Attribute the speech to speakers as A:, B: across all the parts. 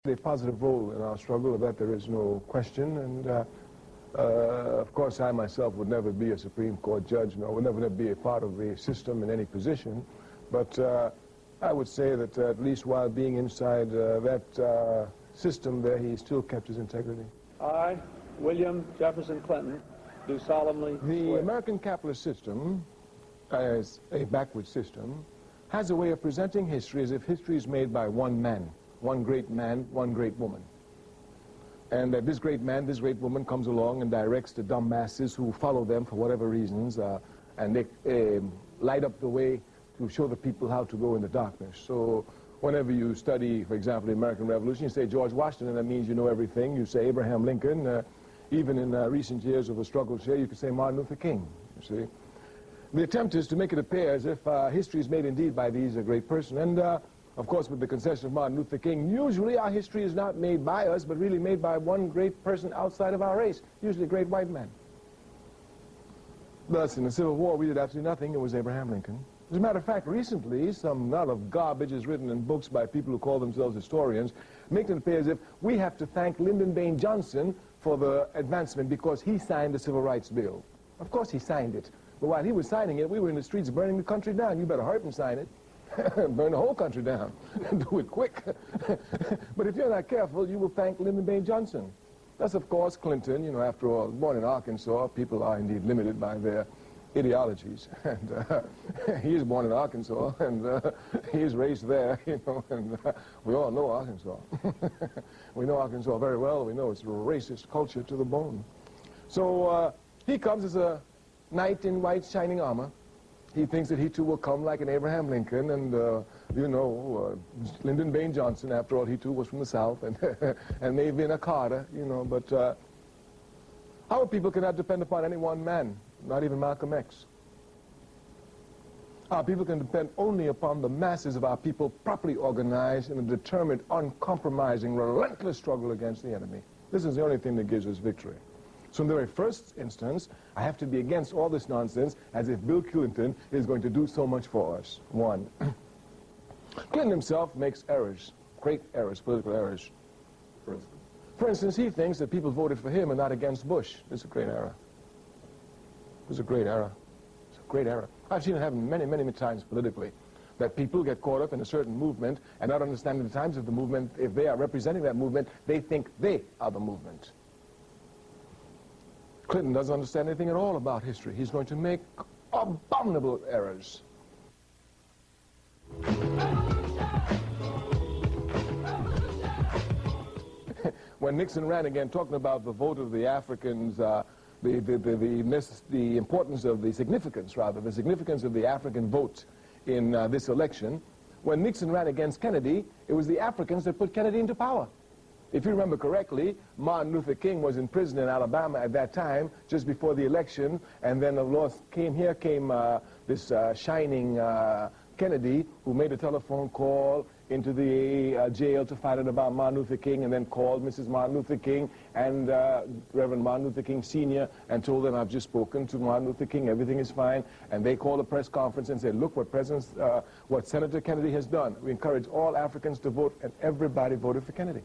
A: A positive role in our struggle, of that there is no question, and of course I myself would never be a Supreme Court judge, nor would never be a part of the system in any position, but I would say that at least while being inside that system there, he still kept his integrity.
B: I, William Jefferson Clinton, do solemnly
A: The
B: swear.
A: American capitalist system, as a backward system, has a way of presenting history as if history is made by one man, one great woman. And that this great man, this great woman comes along and directs the dumb masses who follow them for whatever reasons, and they light up the way to show the people how to go in the darkness. So whenever you study, for example, the American Revolution, you say George Washington, and that means you know everything. You say Abraham Lincoln. Even in recent years of the struggle here, you could say Martin Luther King, you see. The attempt is to make it appear as if history is made indeed by these great person. And of course, with the concession of Martin Luther King, usually our history is not made by us, but really made by one great person outside of our race, usually a great white man. Thus, in the Civil War, we did absolutely nothing. It was Abraham Lincoln. As a matter of fact, recently, some lot of garbage is written in books by people who call themselves historians, making it appear as if we have to thank Lyndon Baines Johnson for the advancement because he signed the Civil Rights Bill. Of course he signed it. But while he was signing it, we were in the streets burning the country down. You better hurry up and sign it. Burn the whole country down. Do it quick. But if you're not careful, you will thank Lyndon Baines Johnson. That's, of course, Clinton. You know, after all, born in Arkansas, people are indeed limited by their ideologies. And he is born in Arkansas, and he is raised there, you know, and we all know Arkansas. We know Arkansas very well. We know it's a racist culture to the bone. So he comes as a knight in white shining armor. He thinks that he too will come like an Abraham Lincoln, and you know, Lyndon Baines Johnson, after all, he too was from the South, and and maybe in a Carter, you know, but our people cannot depend upon any one man, not even Malcolm X. Our people can depend only upon the masses of our people properly organized in a determined, uncompromising, relentless struggle against the enemy. This is the only thing that gives us victory. So in the very first instance, I have to be against all this nonsense as if Bill Clinton is going to do so much for us. One, Clinton himself makes errors, great errors, political errors. For instance, he thinks that people voted for him and not against Bush. It's a great error. It's a great error. It's a great error. I've seen it happen many, many, many times politically, that people get caught up in a certain movement and not understanding the times of the movement. If they are representing that movement, they think they are the movement. Clinton doesn't understand anything at all about history. He's going to make abominable errors. When Nixon ran again, talking about the vote of the Africans, the importance of the significance, rather, the significance of the African vote in this election, when Nixon ran against Kennedy, it was the Africans that put Kennedy into power. If you remember correctly, Martin Luther King was in prison in Alabama at that time, just before the election, and then here came this shining Kennedy, who made a telephone call into the jail to find out about Martin Luther King, and then called Mrs. Martin Luther King and Reverend Martin Luther King Sr. and told them, I've just spoken to Martin Luther King, everything is fine. And they called a press conference and said, look what Senator Kennedy has done. We encourage all Africans to vote, and everybody voted for Kennedy.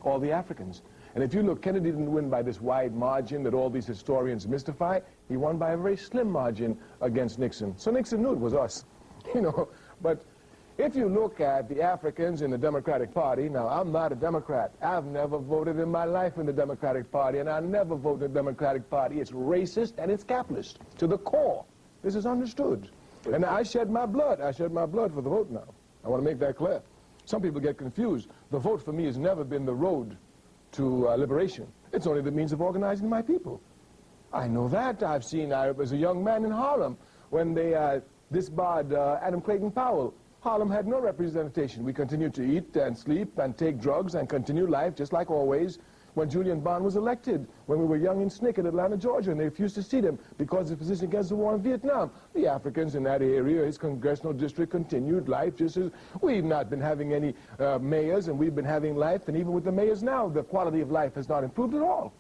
A: All the Africans. And if you look, Kennedy didn't win by this wide margin that all these historians mystify. He won by a very slim margin against Nixon. So Nixon knew it was us, you know. But if you look at the Africans in the Democratic Party, now I'm not a Democrat. I've never voted in my life in the Democratic Party, and I never vote in the Democratic Party. It's racist and it's capitalist to the core. This is understood. And I shed my blood. I shed my blood for the vote now. I want to make that clear. Some people get confused. The vote for me has never been the road to liberation. It's only the means of organizing my people. I know that. I've seen, I was a young man in Harlem when they disbarred Adam Clayton Powell. Harlem had no representation. We continued to eat and sleep and take drugs and continue life just like always. When Julian Bond was elected, when we were young in SNCC in Atlanta, Georgia, and they refused to seat him because of his position against the war in Vietnam. The Africans in that area, his congressional district, continued life just as we've not been having any mayors, and we've been having life, and even with the mayors now, the quality of life has not improved at all.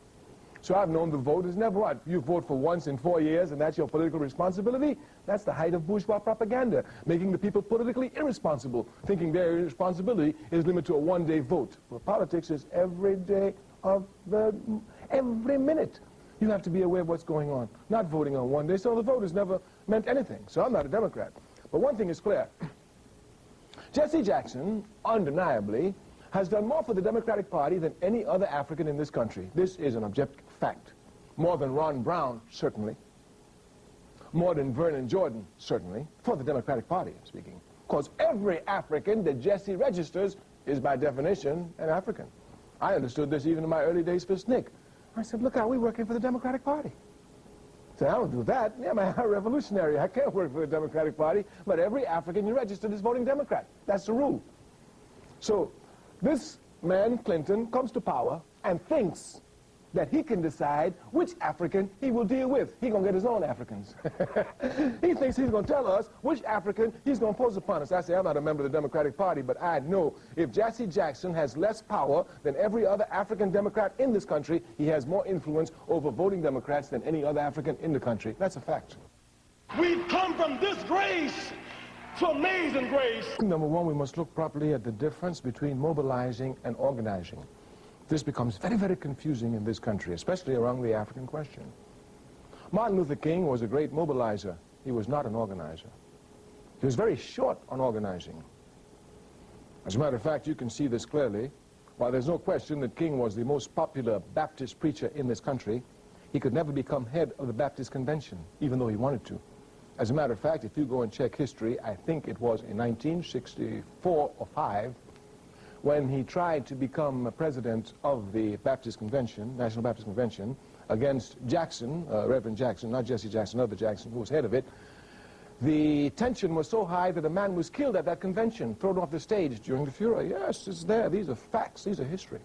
A: So I've known the vote is never what? You vote for once in 4 years and that's your political responsibility? That's the height of bourgeois propaganda, making the people politically irresponsible, thinking their irresponsibility is limited to a one-day vote. Well, politics is every day of every minute. You have to be aware of what's going on, not voting on one day. So the vote has never meant anything. So I'm not a Democrat. But one thing is clear. Jesse Jackson, undeniably, has done more for the Democratic Party than any other African in this country. This is an objective fact. More than Ron Brown, certainly. More than Vernon Jordan, certainly. For the Democratic Party, I'm speaking. Because every African that Jesse registers is, by definition, an African. I understood this even in my early days for SNCC. I said, look out, we're working for the Democratic Party. I said, I don't do that. Yeah, I'm a revolutionary. I can't work for the Democratic Party. But every African you registered is voting Democrat. That's the rule. So this man, Clinton, comes to power and thinks that he can decide which African he will deal with. He's going to get his own Africans. He thinks he's going to tell us which African he's going to impose upon us. I say, I'm not a member of the Democratic Party, but I know if Jesse Jackson has less power than every other African Democrat in this country, he has more influence over voting Democrats than any other African in the country. That's a fact.
C: We've come from disgrace to amazing grace.
A: Number one, we must look properly at the difference between mobilizing and organizing. This becomes very, very confusing in this country, especially around the African question. Martin Luther King was a great mobilizer. He was not an organizer. He was very short on organizing. As a matter of fact, you can see this clearly. While there's no question that King was the most popular Baptist preacher in this country, he could never become head of the Baptist Convention, even though he wanted to. As a matter of fact, if you go and check history, I think it was in 1964 or 5, when he tried to become president of the Baptist Convention, National Baptist Convention, against Jackson, Reverend Jackson, not Jesse Jackson, other Jackson, who was head of it. The tension was so high that a man was killed at that convention, thrown off the stage during the Ture. Yes, it's there. These are facts. These are history.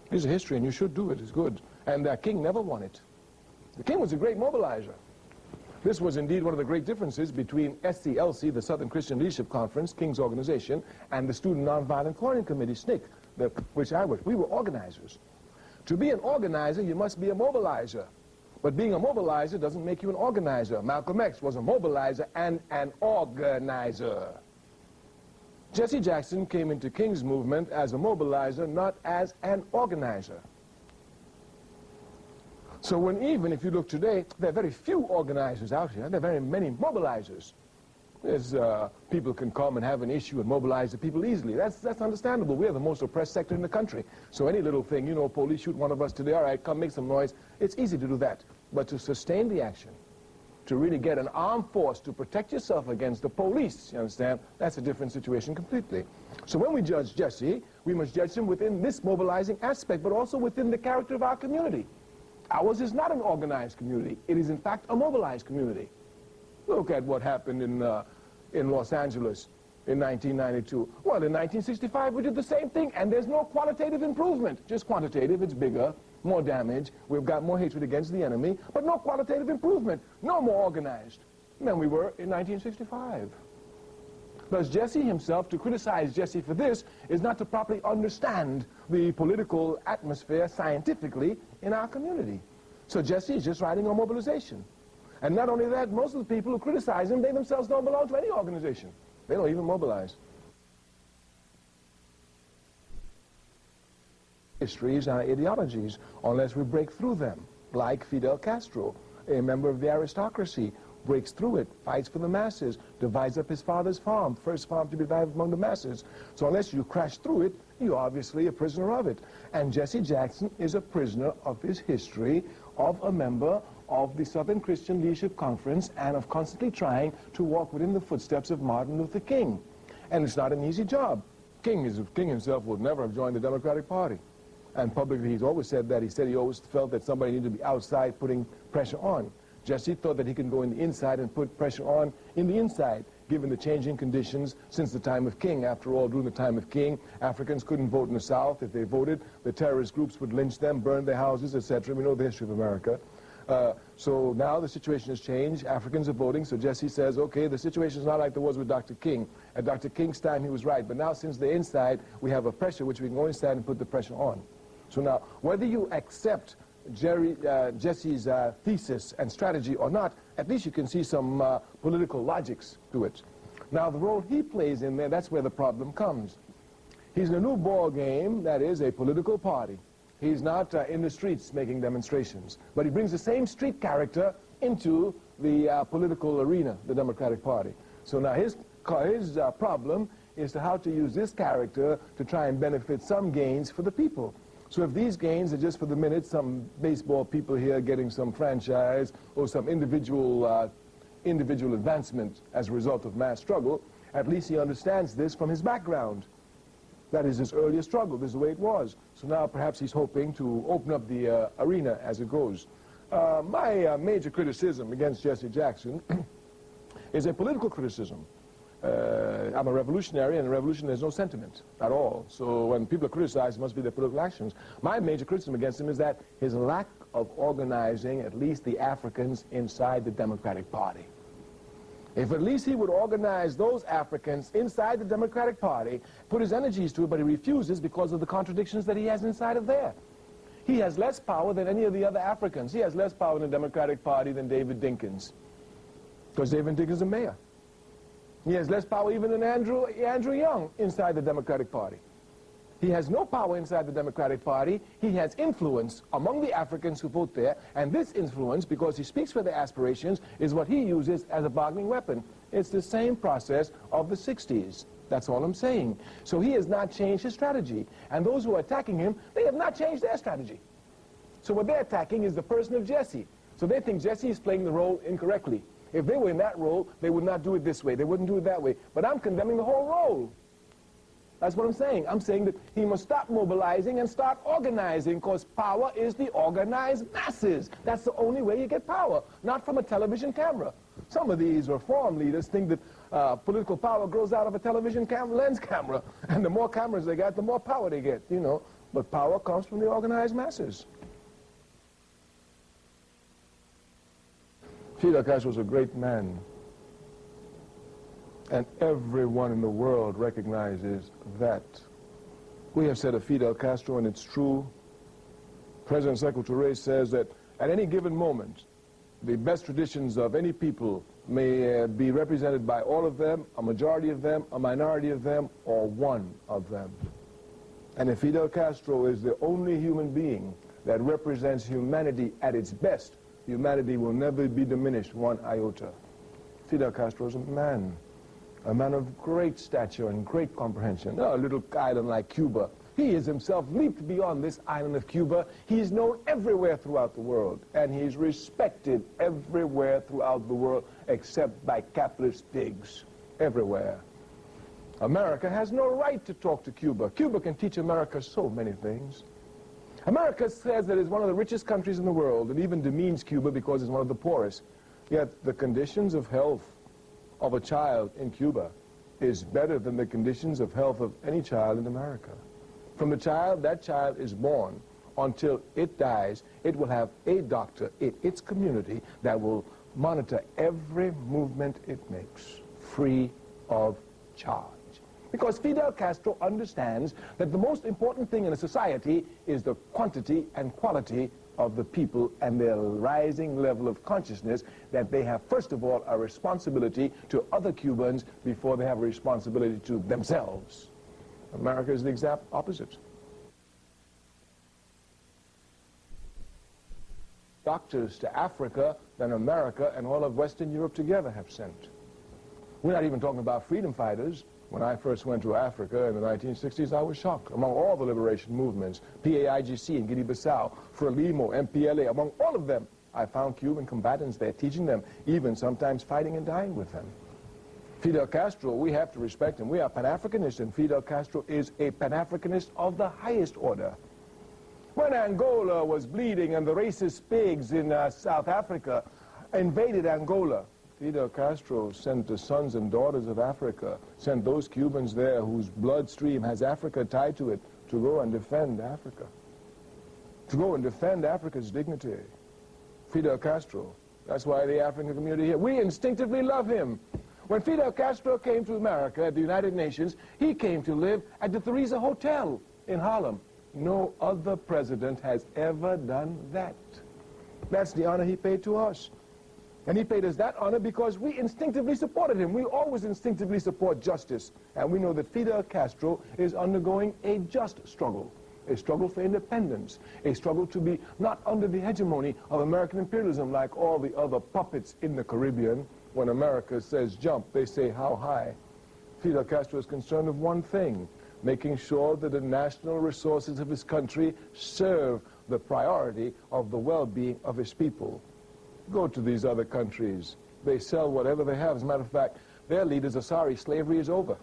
A: These are history, and you should do it. It's good. And King never won it. The King was a great mobilizer. This was indeed one of the great differences between SCLC, the Southern Christian Leadership Conference, King's organization, and the Student Nonviolent Coordinating Committee, SNCC, which I was. We were organizers. To be an organizer, you must be a mobilizer. But being a mobilizer doesn't make you an organizer. Malcolm X was a mobilizer and an organizer. Jesse Jackson came into King's movement as a mobilizer, not as an organizer. So when even if you look today, there are very few organizers out here. There are very many mobilizers. There's, people can come and have an issue and mobilize the people easily. That's understandable. We're the most oppressed sector in the country. So any little thing, you know, police shoot one of us today, all right, come make some noise. It's easy to do that. But to sustain the action, to really get an armed force to protect yourself against the police, you understand, that's a different situation completely. So when we judge Jesse, we must judge him within this mobilizing aspect, but also within the character of our community. Ours is not an organized community. It is, in fact, a mobilized community. Look at what happened in Los Angeles in 1992. Well, in 1965, we did the same thing, and there's no qualitative improvement. Just quantitative. It's bigger, more damage. We've got more hatred against the enemy, but no qualitative improvement. No more organized than we were in 1965. Thus, Jesse himself, to criticize Jesse for this, is not to properly understand the political atmosphere scientifically in our community. So Jesse is just riding on mobilization. And not only that, most of the people who criticize him, they themselves don't belong to any organization. They don't even mobilize. Histories are ideologies unless we break through them, like Fidel Castro, a member of the aristocracy, breaks through it, fights for the masses, divides up his father's farm, first farm to be divided among the masses. So unless you crash through it, you're obviously a prisoner of it. And Jesse Jackson is a prisoner of his history, of a member of the Southern Christian Leadership Conference, and of constantly trying to walk within the footsteps of Martin Luther King. And it's not an easy job. King himself would never have joined the Democratic Party. And publicly, he's always said that. He said he always felt that somebody needed to be outside putting pressure on. Jesse thought that he could go in the inside and put pressure on in the inside, given the changing conditions since the time of King. After all, during the time of King, Africans couldn't vote in the South. If they voted, the terrorist groups would lynch them, burn their houses, etc. We know the history of America. So now the situation has changed. Africans are voting, so Jesse says, okay, the situation is not like it was with Dr. King. At Dr. King's time, he was right. But now, since they're inside, we have a pressure which we can go inside and put the pressure on. So now, whether you accept Jesse's thesis and strategy or not, at least you can see some political logics to it. Now, the role he plays in there, that's where the problem comes. He's in a new ball game that is a political party. He's not in the streets making demonstrations, but he brings the same street character into the political arena, the Democratic Party. So now his problem is to how to use this character to try and benefit some gains for the people. So if these gains are just for the minute, some baseball people here getting some franchise or some individual advancement as a result of mass struggle, at least he understands this from his background. That is his earlier struggle. This is the way it was. So now perhaps he's hoping to open up the arena as it goes. My major criticism against Jesse Jackson is a political criticism. I'm a revolutionary, and in a revolution there's no sentiment at all. So when people are criticized, it must be their political actions. My major criticism against him is that his lack of organizing at least the Africans inside the Democratic Party. If at least he would organize those Africans inside the Democratic Party, put his energies to it, but he refuses because of the contradictions that he has inside of there. He has less power than any of the other Africans. He has less power in the Democratic Party than David Dinkins, because David Dinkins is a mayor. He has less power even than Andrew Young inside the Democratic Party. He has no power inside the Democratic Party. He has influence among the Africans who vote there, and this influence, because he speaks for their aspirations, is what he uses as a bargaining weapon. It's the same process of the 60s. That's all I'm saying. So he has not changed his strategy, and those who are attacking him, they have not changed their strategy. So what they're attacking is the person of Jesse. So they think Jesse is playing the role incorrectly. If they were in that role, they would not do it this way. They wouldn't do it that way. But I'm condemning the whole role. That's what I'm saying. I'm saying that he must stop mobilizing and start organizing, because power is the organized masses. That's the only way you get power, not from a television camera. Some of these reform leaders think that political power grows out of a television lens camera, and the more cameras they got, the more power they get, you know. But power comes from the organized masses. Fidel Castro was a great man, and everyone in the world recognizes that. We have said of Fidel Castro, and it's true, President Ture says that at any given moment, the best traditions of any people may be represented by all of them, a majority of them, a minority of them, or one of them. And if Fidel Castro is the only human being that represents humanity at its best, humanity will never be diminished one iota. Fidel Castro is a man of great stature and great comprehension. A little island like Cuba. He has himself leaped beyond this island of Cuba. He's known everywhere throughout the world, and he's respected everywhere throughout the world, except by capitalist pigs, everywhere. America has no right to talk to Cuba. Cuba can teach America so many things. America says that it's one of the richest countries in the world, and even demeans Cuba because it's one of the poorest. Yet the conditions of health of a child in Cuba is better than the conditions of health of any child in America. From the child that child is born until it dies, it will have a doctor in its community that will monitor every movement it makes, free of charge. Because Fidel Castro understands that the most important thing in a society is the quantity and quality of the people and their rising level of consciousness, that they have, first of all, a responsibility to other Cubans before they have a responsibility to themselves. America is the exact opposite. Doctors to Africa than America and all of Western Europe together have sent. We're not even talking about freedom fighters. When I first went to Africa in the 1960s, I was shocked. Among all the liberation movements, PAIGC in Guinea-Bissau, Frelimo, MPLA, among all of them, I found Cuban combatants there, teaching them, even sometimes fighting and dying with them. Fidel Castro, we have to respect him. We are Pan-Africanists, and Fidel Castro is a Pan-Africanist of the highest order. When Angola was bleeding and the racist pigs in South Africa invaded Angola, Fidel Castro sent the sons and daughters of Africa, sent those Cubans there whose bloodstream has Africa tied to it, to go and defend Africa, to go and defend Africa's dignity. Fidel Castro, that's why the African community here, we instinctively love him. When Fidel Castro came to America at the United Nations, he came to live at the Theresa Hotel in Harlem. No other president has ever done that. That's the honor he paid to us. And he paid us that honor because we instinctively supported him. We always instinctively support justice. And we know that Fidel Castro is undergoing a just struggle, a struggle for independence, a struggle to be not under the hegemony of American imperialism like all the other puppets in the Caribbean. When America says jump, they say how high. Fidel Castro is concerned with one thing, making sure that the national resources of his country serve the priority of the well-being of his people. Go to these other countries. They sell whatever they have. As a matter of fact, their leaders are sorry slavery is over.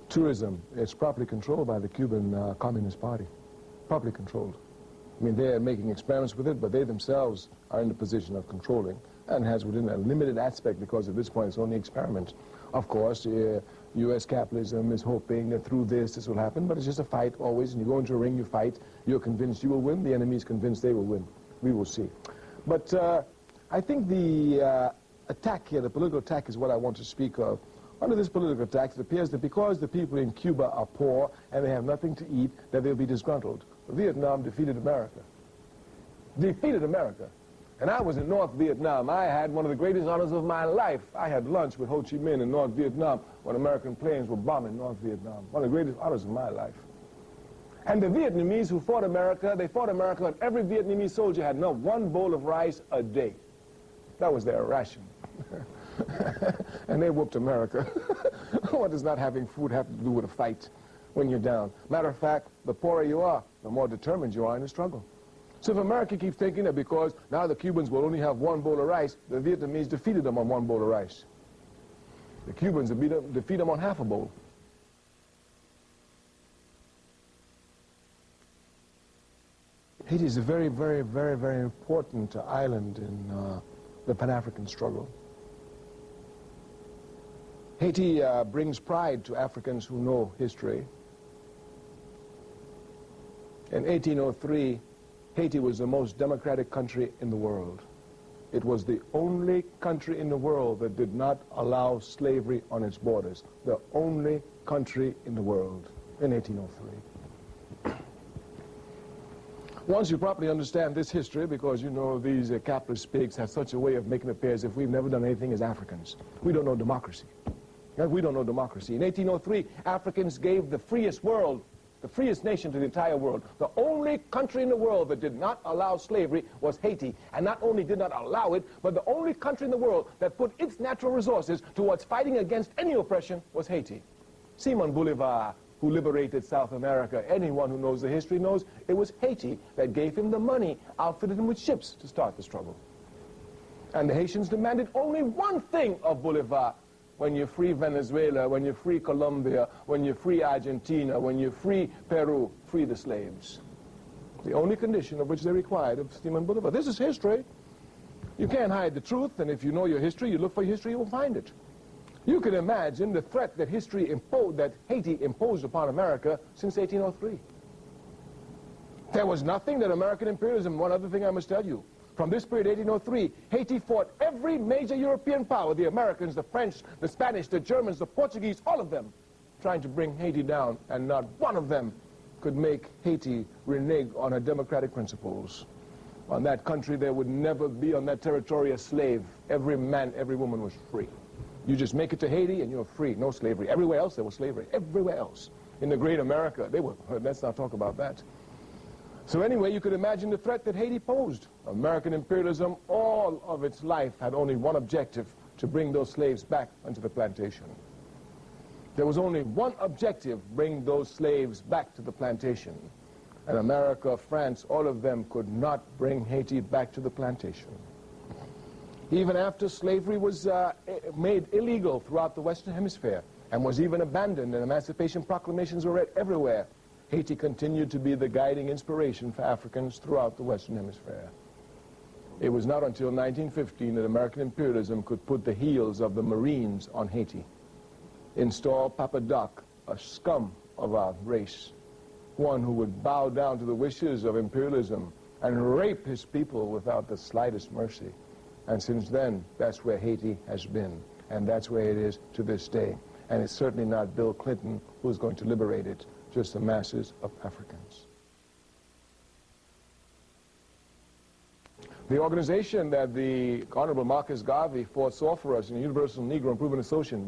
A: Tourism is properly controlled by the Cuban Communist Party. Properly controlled. I mean, they're making experiments with it, but they themselves are in the position of controlling, and has within a limited aspect, because at this point it's only experiment. Of course, U.S. capitalism is hoping that through this will happen, but it's just a fight always, and you go into a ring, you fight, you're convinced you will win, the enemy is convinced they will win. We will see. But I think the attack here, the political attack, is what I want to speak of. Under this political attack, it appears that because the people in Cuba are poor and they have nothing to eat, that they'll be disgruntled. Vietnam defeated America. Defeated America. And I was in North Vietnam. I had one of the greatest honors of my life. I had lunch with Ho Chi Minh in North Vietnam when American planes were bombing North Vietnam. One of the greatest honors of my life. And the Vietnamese who fought America, they fought America, and every Vietnamese soldier had not one bowl of rice a day. That was their ration. And they whooped America. What does not having food have to do with a fight when you're down? Matter of fact, the poorer you are, the more determined you are in the struggle. So if America keeps thinking that because now the Cubans will only have one bowl of rice, the Vietnamese defeated them on one bowl of rice. The Cubans defeat them on half a bowl. Haiti is a very, very, very, very important island in the Pan-African struggle. Haiti brings pride to Africans who know history. In 1803, Haiti was the most democratic country in the world. It was the only country in the world that did not allow slavery on its borders. The only country in the world in 1803. Once you properly understand this history, because you know these capitalist pigs have such a way of making it appear as if we've never done anything as Africans. We don't know democracy. We don't know democracy. In 1803, Africans gave the freest world, the freest nation to the entire world. The only country in the world that did not allow slavery was Haiti. And not only did not allow it, but the only country in the world that put its natural resources towards fighting against any oppression was Haiti. Simon Bolivar, who liberated South America, anyone who knows the history knows it was Haiti that gave him the money, outfitted him with ships to start the struggle. And the Haitians demanded only one thing of Bolivar: when you free Venezuela, when you free Colombia, when you free Argentina, when you free Peru, free the slaves. The only condition of which they required of Simon Bolivar. This is history. You can't hide the truth, and if you know your history, you look for history, you will find it. You can imagine the threat that that Haiti imposed upon America since 1803. There was nothing that American imperialism, one other thing I must tell you, from this period, 1803, Haiti fought every major European power, the Americans, the French, the Spanish, the Germans, the Portuguese, all of them, trying to bring Haiti down, and not one of them could make Haiti renege on her democratic principles. On that country, there would never be on that territory a slave. Every man, every woman was free. You just make it to Haiti and you're free, no slavery. Everywhere else there was slavery, everywhere else. In the great America, they were, let's not talk about that. So anyway, you could imagine the threat that Haiti posed. American imperialism, all of its life, had only one objective: to bring those slaves back onto the plantation. There was only one objective: bring those slaves back to the plantation. And America, France, all of them could not bring Haiti back to the plantation. Even after slavery was made illegal throughout the Western Hemisphere and was even abandoned and emancipation proclamations were read everywhere, Haiti continued to be the guiding inspiration for Africans throughout the Western Hemisphere. It was not until 1915 that American imperialism could put the heels of the Marines on Haiti, install Papa Doc, a scum of our race, one who would bow down to the wishes of imperialism and rape his people without the slightest mercy. And since then, that's where Haiti has been, and that's where it is to this day. And it's certainly not Bill Clinton who's going to liberate it. just the masses of Africans. The organization that the Honorable Marcus Garvey foresaw for us in the Universal Negro Improvement Association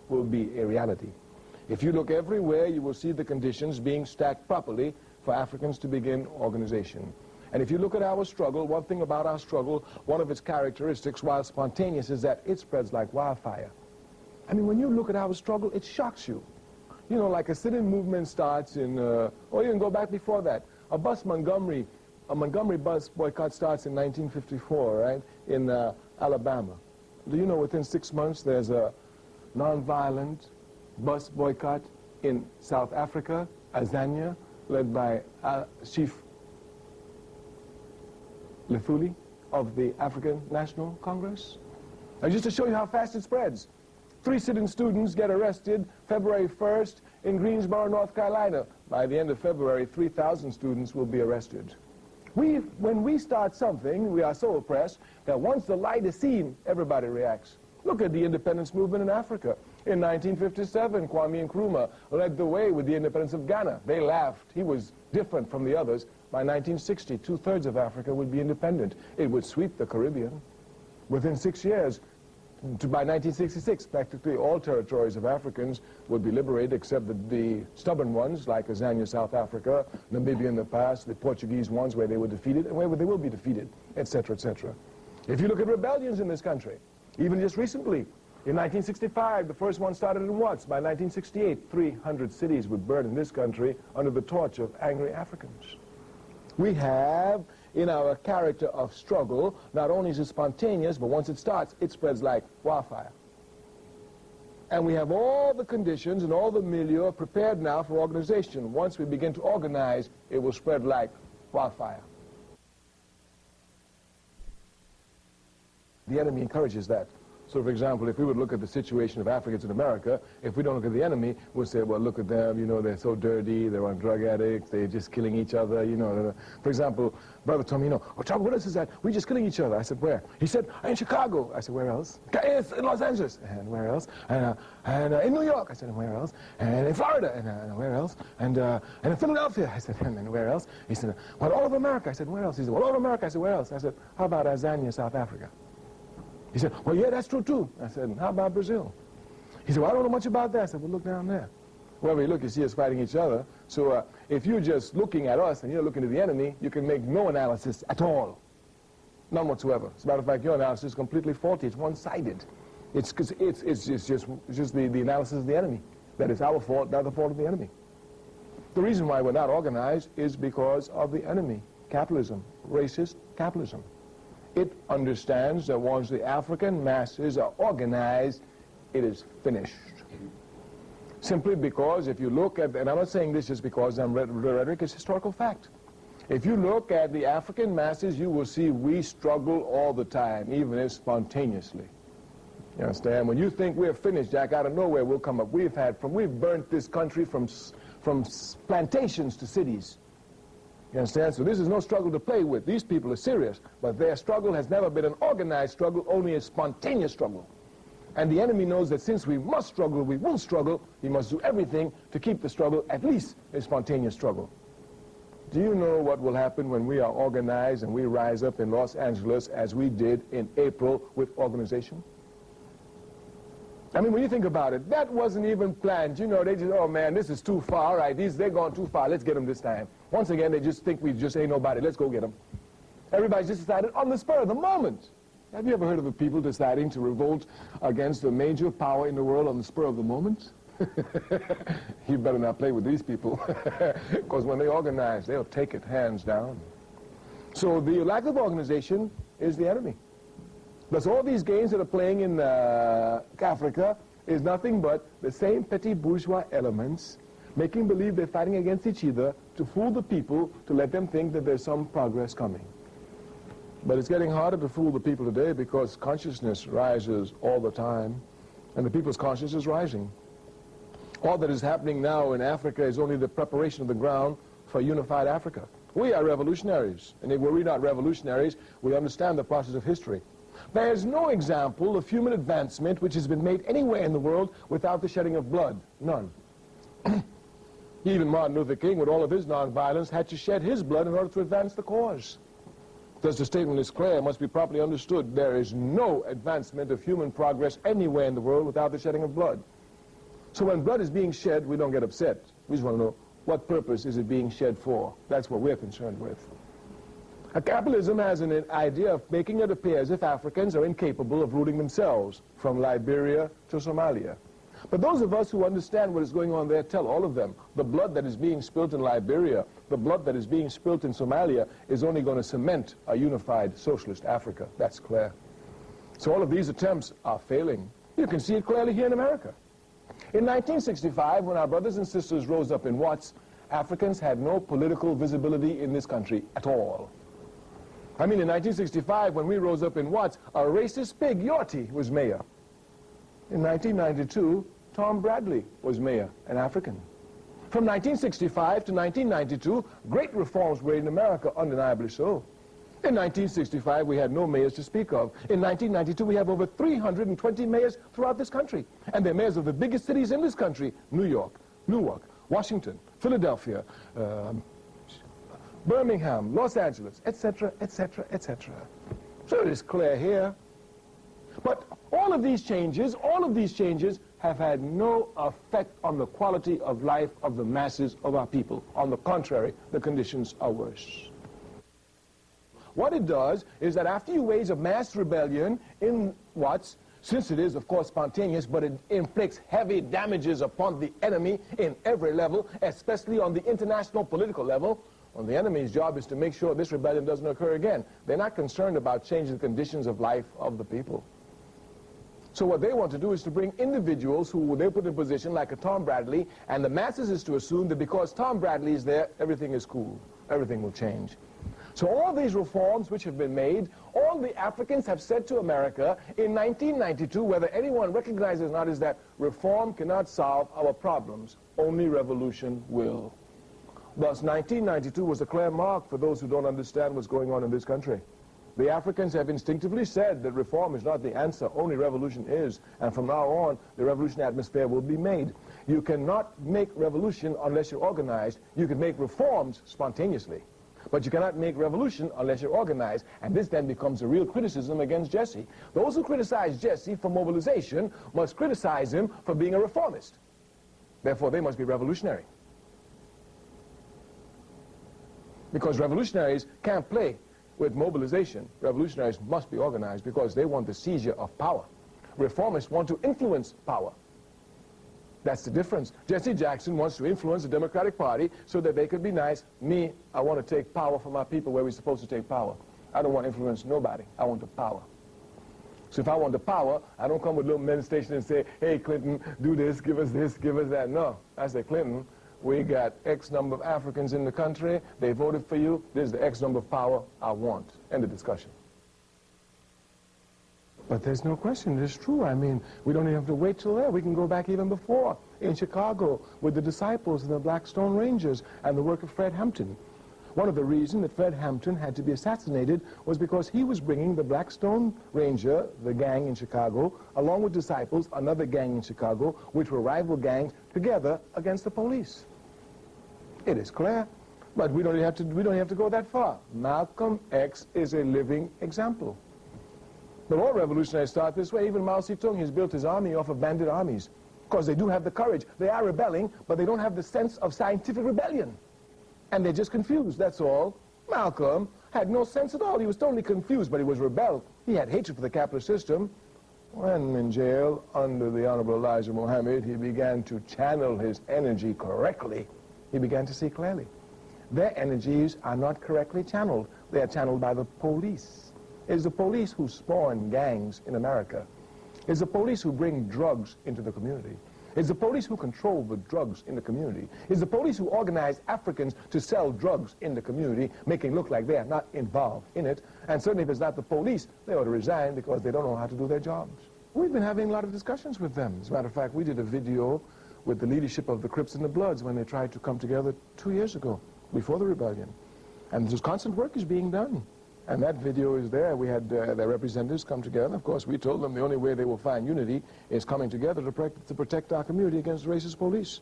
A: will be a reality. If you look everywhere, you will see the conditions being stacked properly for Africans to begin organization. And if you look at our struggle, one thing about our struggle, one of its characteristics, while spontaneous, is that it spreads like wildfire. I mean, when you look at our struggle, it shocks you. You know, like a sit-in movement starts in, or you can go back before that. A Montgomery bus boycott starts in 1954, right, in Alabama. Do you know within 6 months there's a nonviolent bus boycott in South Africa, Azania, led by Chief Lefuli of the African National Congress? Now, just to show you how fast it spreads. 3 sit-in students get arrested February 1st in Greensboro, North Carolina. By the end of February, 3,000 students will be arrested. When we start something, we are so oppressed that once the light is seen, everybody reacts. Look at the independence movement in Africa. In 1957, Kwame Nkrumah led the way with the independence of Ghana. They laughed. He was different from the others. By 1960, 2/3 of Africa would be independent. It would sweep the Caribbean. Within 6 years, by 1966, practically all territories of Africans would be liberated except the stubborn ones like Azania, South Africa, Namibia in the past, the Portuguese ones where they were defeated and where they will be defeated, etc., etc. If you look at rebellions in this country, even just recently, in 1965, the first one started in Watts. By 1968, 300 cities would burn in this country under the torch of angry Africans. We have, in our character of struggle, not only is it spontaneous, but once it starts, it spreads like wildfire. And we have all the conditions and all the milieu prepared now for organization. Once we begin to organize, it will spread like wildfire. The enemy encourages that. So, for example, if we would look at the situation of Africans in America, if we don't look at the enemy, we'll say, well, look at them, you know, they're so dirty, they're on drug addicts, they're just killing each other, you know. For example, brother told me, you know, oh, Chuck, what else is that? We're just killing each other. I said, where? He said, in Chicago. I said, where else? In Los Angeles. And where else? And in New York. I said, and where else? And in Florida. And where else? And in Philadelphia. I said, and where else? He said, well, all over America. I said, where else? He said, well, all over America. I said, where else? I said, how about Azania, South Africa? He said, well, yeah, that's true, too. I said, how about Brazil? He said, well, I don't know much about that. I said, well, look down there. Wherever you look, you see us fighting each other. So if you're just looking at us and you're looking at the enemy, you can make no analysis at all. None whatsoever. As a matter of fact, your analysis is completely faulty. It's one-sided. It's just the analysis of the enemy. That is our fault, not the fault of the enemy. The reason why we're not organized is because of the enemy. Capitalism. Racist capitalism. It understands that once the African masses are organized, it is finished. Simply because if you look at, and I'm not saying this just because I'm rhetoric, it's historical fact. If you look at the African masses, you will see we struggle all the time, even if spontaneously. You understand? When you think we're finished, Jack, out of nowhere we'll come up. We've burnt this country from plantations to cities. You understand? So this is no struggle to play with. These people are serious, but their struggle has never been an organized struggle, only a spontaneous struggle. And the enemy knows that since we must struggle, we will struggle, he must do everything to keep the struggle at least a spontaneous struggle. Do you know what will happen when we are organized and we rise up in Los Angeles as we did in April with organization? I mean, when you think about it, that wasn't even planned. You know, they just, oh man, this is too far, right? They're going too far. Let's get them this time. Once again, they just think we just ain't nobody. Let's go get them. Everybody's just decided on the spur of the moment. Have you ever heard of the people deciding to revolt against a major power in the world on the spur of the moment? You better not play with these people, because when they organize, they'll take it hands down. So the lack of organization is the enemy. Thus, all these games that are playing in Africa is nothing but the same petty bourgeois elements making believe they're fighting against each other to fool the people, to let them think that there's some progress coming. But it's getting harder to fool the people today because consciousness rises all the time, and the people's consciousness is rising. All that is happening now in Africa is only the preparation of the ground for a unified Africa. We are revolutionaries, and if we're not revolutionaries, we understand the process of history. There is no example of human advancement which has been made anywhere in the world without the shedding of blood. None. Even Martin Luther King, with all of his nonviolence, had to shed his blood in order to advance the cause. Thus the statement is clear, must be properly understood. There is no advancement of human progress anywhere in the world without the shedding of blood. So when blood is being shed, we don't get upset. We just want to know, what purpose is it being shed for? That's what we're concerned with. Capitalism has an idea of making it appear as if Africans are incapable of ruling themselves, from Liberia to Somalia. But those of us who understand what is going on there tell all of them, the blood that is being spilt in Liberia, the blood that is being spilt in Somalia is only going to cement a unified socialist Africa. That's clear. So all of these attempts are failing. You can see it clearly here in America. In 1965, when our brothers and sisters rose up in Watts, Africans had no political visibility in this country at all. I mean, in 1965, when we rose up in Watts, a racist pig, Yorty, was mayor. In 1992, Tom Bradley was mayor, an African. From 1965 to 1992, great reforms were in America, undeniably so. In 1965, we had no mayors to speak of. In 1992, we have over 320 mayors throughout this country. And they're mayors of the biggest cities in this country: New York, Newark, Washington, Philadelphia, Birmingham, Los Angeles, etc., etc., etc. So it is clear here. But all of these changes have had no effect on the quality of life of the masses of our people. On the contrary, the conditions are worse. What it does is that after you wage a mass rebellion in Watts, since it is, of course, spontaneous, but it inflicts heavy damages upon the enemy in every level, especially on the international political level, well, the enemy's job is to make sure this rebellion doesn't occur again. They're not concerned about changing the conditions of life of the people. So what they want to do is to bring individuals who they put in position, like a Tom Bradley, and the masses is to assume that because Tom Bradley is there, everything is cool. Everything will change. So all these reforms which have been made, all the Africans have said to America in 1992, whether anyone recognizes it or not, is that reform cannot solve our problems. Only revolution will. Thus, 1992 was a clear mark for those who don't understand what's going on in this country. The Africans have instinctively said that reform is not the answer, only revolution is. And from now on, the revolution atmosphere will be made. You cannot make revolution unless you're organized. You can make reforms spontaneously. But you cannot make revolution unless you're organized. And this then becomes a real criticism against Jesse. Those who criticize Jesse for mobilization must criticize him for being a reformist. Therefore, they must be revolutionary. Because revolutionaries can't play with mobilization. Revolutionaries must be organized because they want the seizure of power. Reformists want to influence power. That's the difference. Jesse Jackson wants to influence the Democratic Party so that they could be nice. Me, I want to take power from my people where we're supposed to take power. I don't want to influence nobody. I want the power. So if I want the power, I don't come with little manifestation and say, hey, Clinton, do this, give us that. No. I say, Clinton, we got X number of Africans in the country. They voted for you. This is the X number of power I want. End of discussion. But there's no question, it's true. I mean, we don't even have to wait till there. We can go back even before, in Chicago, with the disciples and the Blackstone Rangers and the work of Fred Hampton. One of the reasons that Fred Hampton had to be assassinated was because he was bringing the Blackstone Ranger, the gang in Chicago, along with disciples, another gang in Chicago, which were rival gangs, together against the police. It is clear, but we don't have to go that far. Malcolm X is a living example. But all revolutionaries start this way. Even Mao Zedong has built his army off of bandit armies. Because they do have the courage. They are rebelling, but they don't have the sense of scientific rebellion. And they're just confused, that's all. Malcolm had no sense at all. He was totally confused, but he was rebelled. He had hatred for the capitalist system. When in jail under the Honorable Elijah Muhammad, he began to channel his energy correctly. He began to see clearly. Their energies are not correctly channeled. They are channeled by the police. It is the police who spawn gangs in America. It is the police who bring drugs into the community. It is the police who control the drugs in the community. It is the police who organize Africans to sell drugs in the community, making it look like they are not involved in it. And certainly if it's not the police, they ought to resign because they don't know how to do their jobs. We've been having a lot of discussions with them. As a matter of fact, we did a video with the leadership of the Crips and the Bloods when they tried to come together 2 years ago, before the rebellion. And this constant work is being done. And that video is there. We had their representatives come together. Of course, we told them the only way they will find unity is coming together to protect our community against racist police.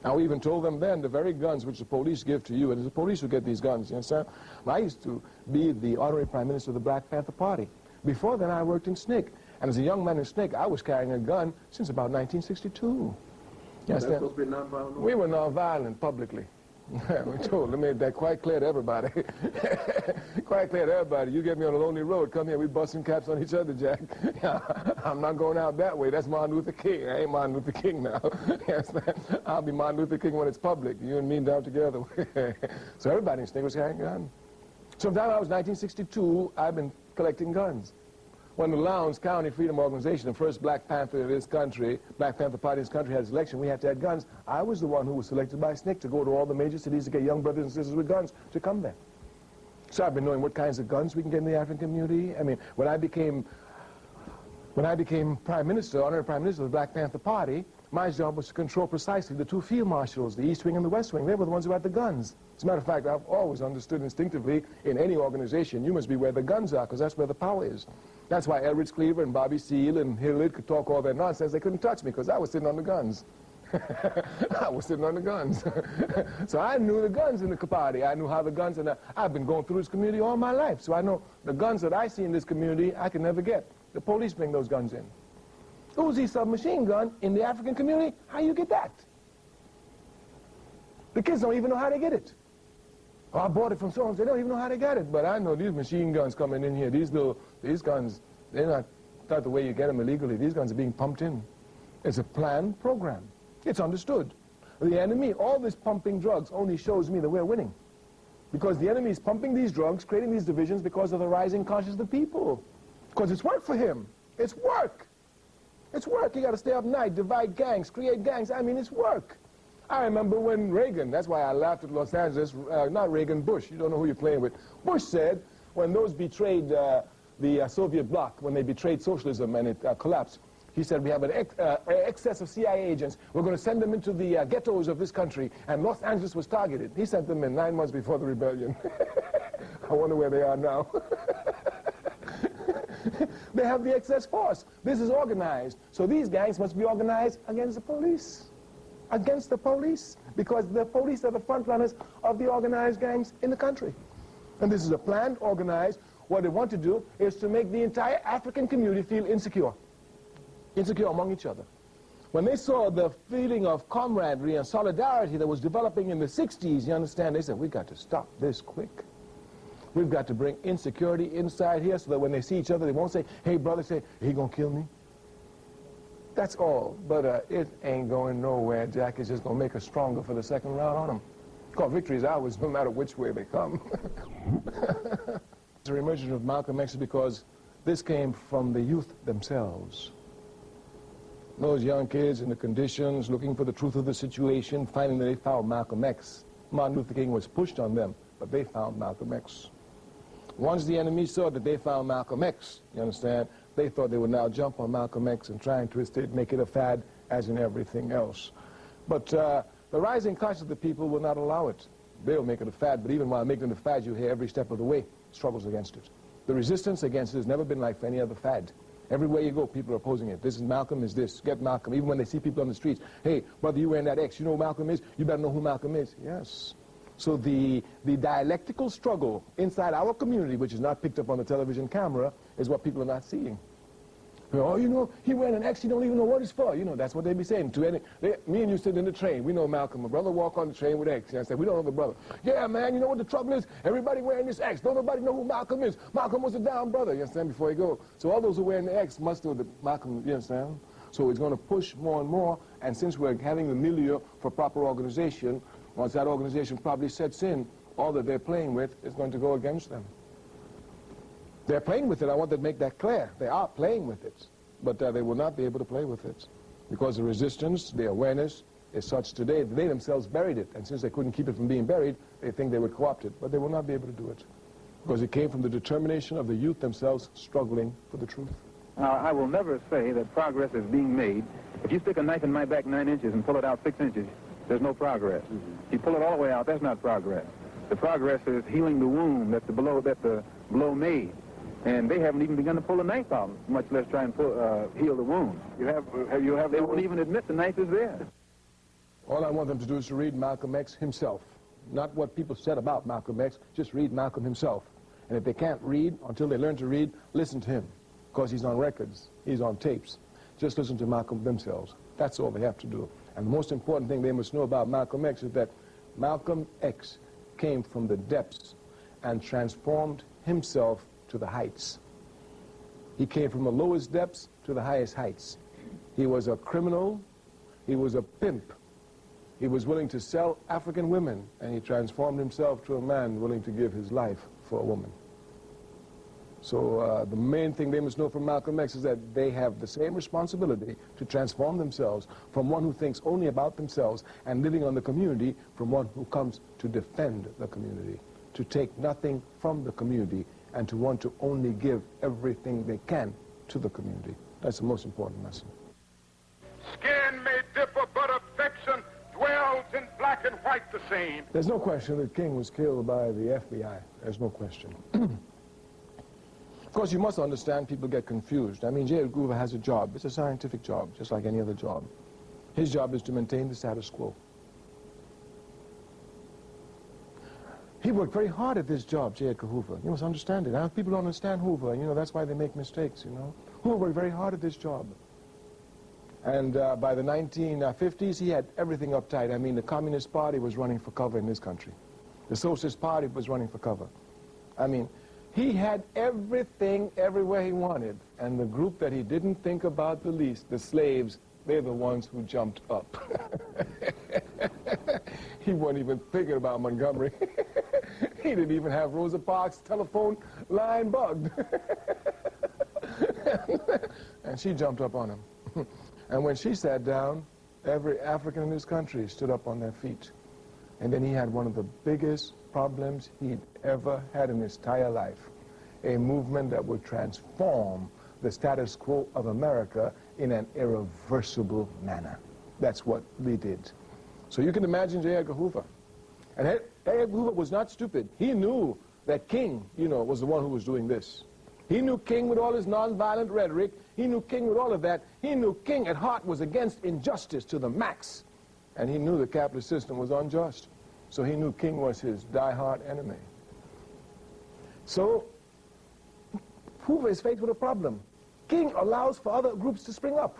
A: Now, we even told them then the very guns which the police give to you, and it's the police who get these guns, you understand? I used to be the honorary prime minister of the Black Panther Party. Before then, I worked in SNCC. And as a young man in SNCC, I was carrying a gun since about 1962. Yes,
D: supposed to be nonviolent?
A: We were nonviolent publicly. We told them, made that quite clear to everybody. Quite clear to everybody. You get me on a lonely road, come here, we busting caps on each other, Jack. I'm not going out that way. That's Martin Luther King. I ain't Martin Luther King now. Yes, I'll be Martin Luther King when it's public. You and me down together. So everybody in SNCC was carrying a gun. Sometime I was 1962, I've been collecting guns. When the Lowndes County Freedom Organization, the first Black Panther in this country, Black Panther Party in this country, had its election, we had to have guns. I was the one who was selected by SNCC to go to all the major cities to get young brothers and sisters with guns to come there. So I've been knowing what kinds of guns we can get in the African community. I mean, when I became prime minister, honorary prime minister of the Black Panther Party, my job was to control precisely the two field marshals, the East Wing and the West Wing. They were the ones who had the guns. As a matter of fact, I've always understood instinctively in any organization, you must be where the guns are, because that's where the power is. That's why Elridge Cleaver and Bobby Seale and Hillard could talk all that nonsense. They couldn't touch me because I was sitting on the guns. I was sitting on the guns. So I knew the guns in the party. I knew how the guns, and I've been going through this community all my life. So I know the guns that I see in this community, I can never get. The police bring those guns in. Uzi submachine gun in the African community, how you get that? The kids don't even know how they get it. Oh, I bought it from someone. They don't even know how they got it. But I know these machine guns coming in here. These guns, they're not the way you get them illegally. These guns are being pumped in. It's a planned program. It's understood. The enemy, all this pumping drugs only shows me that we're winning. Because the enemy is pumping these drugs, creating these divisions because of the rising consciousness of the people. Because it's work for him. It's work. It's work. You got to stay up night, divide gangs, create gangs. I mean, it's work. I remember when Reagan, that's why I laughed at Los Angeles, not Reagan, Bush, you don't know who you're playing with. Bush said, when those betrayed the Soviet bloc, when they betrayed socialism and it collapsed, he said, we have an excess of CIA agents. We're going to send them into the ghettos of this country. And Los Angeles was targeted. He sent them in 9 months before the rebellion. I wonder where they are now. They have the excess force. This is organized. So these gangs must be organized against the police. Against the police. Because the police are the front runners of the organized gangs in the country. And this is a planned, organized. What they want to do is to make the entire African community feel insecure. Insecure among each other. When they saw the feeling of camaraderie and solidarity that was developing in the 60s, you understand, they said, we got to stop this quick. We've got to bring insecurity inside here so that when they see each other, they won't say, hey, brother, say, he gonna kill me? That's all. But it ain't going nowhere, Jack. It's just gonna make us stronger for the second round on them. Because victory is ours no matter which way they come. The emergence of Malcolm X is because this came from the youth themselves. Those young kids in the conditions, looking for the truth of the situation, finding that they found Malcolm X. Martin Luther King was pushed on them, but they found Malcolm X. Once the enemy saw that they found Malcolm X, you understand, they thought they would now jump on Malcolm X and try and twist it, make it a fad, as in everything else. But the rising consciousness of the people will not allow it. They'll make it a fad, but even while making it a fad, you hear every step of the way struggles against it. The resistance against it has never been like any other fad. Everywhere you go, people are opposing it. This is Malcolm, is this. Get Malcolm. Even when they see people on the streets, hey, brother, you wearing that X, you know who Malcolm is? You better know who Malcolm is. Yes. So the dialectical struggle inside our community, which is not picked up on the television camera, is what people are not seeing. Oh, you know, he wearing an X, he don't even know what it's for. You know, that's what they be saying. Me and you sit in the train, we know Malcolm. A brother walk on the train with X. And I said, we don't know the brother. Yeah, man, you know what the trouble is? Everybody wearing this X. Don't nobody know who Malcolm is. Malcolm was a down brother, you understand, before he go. So all those who wearing the X must know that Malcolm, you understand? So it's going to push more and more, and since we're having the milieu for proper organization, once that organization probably sets in, all that they're playing with is going to go against them. They're playing with it. I want to make that clear. They are playing with it, but they will not be able to play with it because the resistance, the awareness is such today that they themselves buried it, and since they couldn't keep it from being buried, they think they would co-opt it, but they will not be able to do it because it came from the determination of the youth themselves struggling for the truth.
E: I will never say that progress is being made. If you stick a knife in my back 9 inches and pull it out 6 inches, there's no progress. If you pull it all the way out, that's not progress. The progress is healing the wound that the blow made. And they haven't even begun to pull the knife out, much less try and heal the wound. They won't even admit the knife is there.
A: All I want them to do is to read Malcolm X himself. Not what people said about Malcolm X, just read Malcolm himself. And if they can't read, until they learn to read, listen to him. Because he's on records, he's on tapes. Just listen to Malcolm themselves. That's all they have to do. And the most important thing they must know about Malcolm X is that Malcolm X came from the depths and transformed himself to the heights. He came from the lowest depths to the highest heights. He was a criminal, he was a pimp. He was willing to sell African women, and he transformed himself to a man willing to give his life for a woman. So the main thing they must know from Malcolm X is that they have the same responsibility to transform themselves from one who thinks only about themselves and living on the community from one who comes to defend the community, to take nothing from the community and to want to only give everything they can to the community. That's the most important lesson.
D: Skin may differ, but affection dwells in black and white the same.
A: There's no question that King was killed by the FBI. There's no question. Of course, you must understand people get confused. I mean, J. Edgar Hoover has a job. It's a scientific job, just like any other job. His job is to maintain the status quo. He worked very hard at this job, J. Edgar Hoover. You must understand it. Now, people don't understand Hoover, you know, that's why they make mistakes, you know. Hoover worked very hard at this job. And by the 1950s, he had everything uptight. I mean, the Communist Party was running for cover in this country. The Socialist Party was running for cover. I mean, he had everything everywhere he wanted. And the group that he didn't think about the least, the slaves, they're the ones who jumped up. He wasn't even thinking about Montgomery. He didn't even have Rosa Parks' telephone line bugged. And she jumped up on him. And when she sat down, every African in this country stood up on their feet. And then he had one of the biggest problems he'd ever had in his entire life, a movement that would transform the status quo of America in an irreversible manner. That's what we did. So you can imagine J. Edgar Hoover. And J. Edgar Hoover was not stupid. He knew that King, you know, was the one who was doing this. He knew King with all his nonviolent rhetoric. He knew King with all of that. He knew King at heart was against injustice to the max. And he knew the capitalist system was unjust. So he knew King was his die-hard enemy. So Hoover is faced with a problem. King allows for other groups to spring up,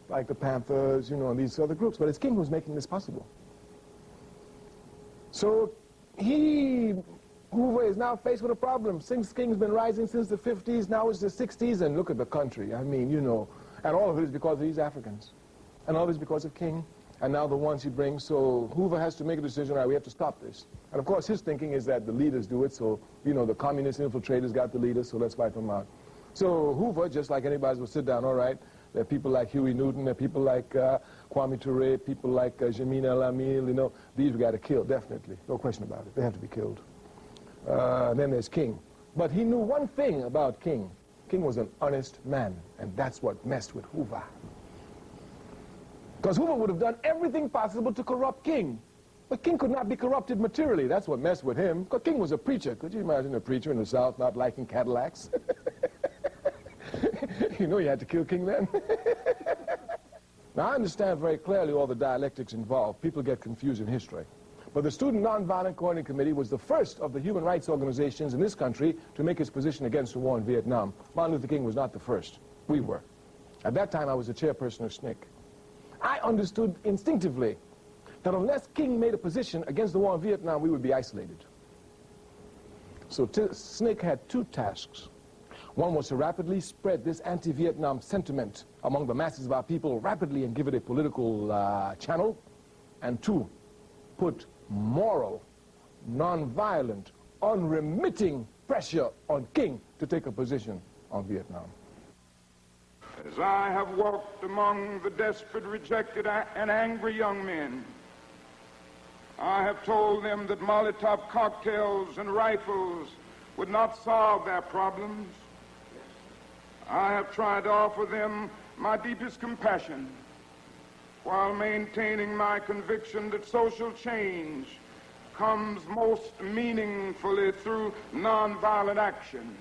A: like the Panthers, you know, and these other groups. But it's King who's making this possible. So Hoover is now faced with a problem. Since King's been rising since the 50s, now it's the 60s, and look at the country. I mean, you know, and all of it is because of these Africans. And all of it is because of King, and now the ones he brings. So Hoover has to make a decision, all right, we have to stop this. And of course, his thinking is that the leaders do it, so, you know, the communist infiltrators got the leaders, so let's wipe them out. So Hoover, just like anybody, will sit down, all right, there are people like Huey Newton, there are people like Kwame Ture, people like Jamin El-Amil, you know, these we got to kill, definitely. No question about it. They have to be killed. Then there's King. But he knew one thing about King. King was an honest man, and that's what messed with Hoover. Because Hoover would have done everything possible to corrupt King. But King could not be corrupted materially. That's what messed with him. Because King was a preacher. Could you imagine a preacher in the South not liking Cadillacs? You know you had to kill King then. Now, I understand very clearly all the dialectics involved. People get confused in history. But the Student Nonviolent Coordinating Committee was the first of the human rights organizations in this country to make its position against the war in Vietnam. Martin Luther King was not the first. We were. At that time, I was the chairperson of SNCC. I understood instinctively that unless King made a position against the war in Vietnam, we would be isolated. So SNCC had two tasks. One was to rapidly spread this anti-Vietnam sentiment among the masses of our people rapidly and give it a political channel. And two, put moral, non-violent, unremitting pressure on King to take a position on Vietnam.
D: As I have walked among the desperate, rejected, and angry young men, I have told them that Molotov cocktails and rifles would not solve their problems. I have tried to offer them my deepest compassion while maintaining my conviction that social change comes most meaningfully through nonviolent action.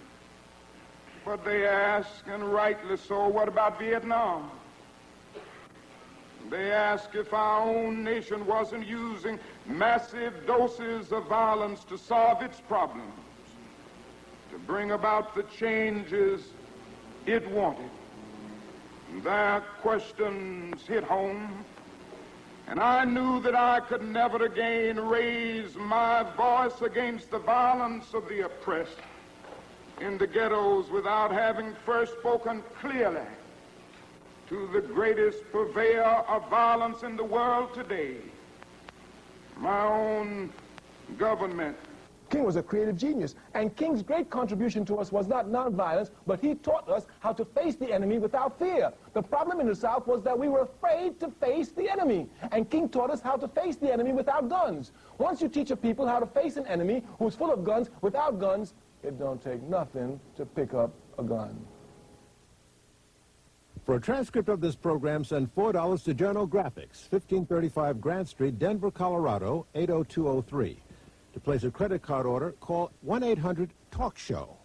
D: But they ask, and rightly so, what about Vietnam? They ask if our own nation wasn't using massive doses of violence to solve its problems, to bring about the changes it wanted. Their questions hit home, and I knew that I could never again raise my voice against the violence of the oppressed in the ghettos without having first spoken clearly to the greatest purveyor of violence in the world today, my own government.
A: King was a creative genius, and King's great contribution to us was not nonviolence, but he taught us how to face the enemy without fear. The problem in the South was that we were afraid to face the enemy, and King taught us how to face the enemy without guns. Once you teach a people how to face an enemy who's full of guns without guns, it don't take nothing to pick up a gun.
F: For a transcript of this program, send $4 to Journal Graphics, 1535 Grant Street, Denver, Colorado, 80203. To place a credit card order, call 1-800-TALK-SHOW.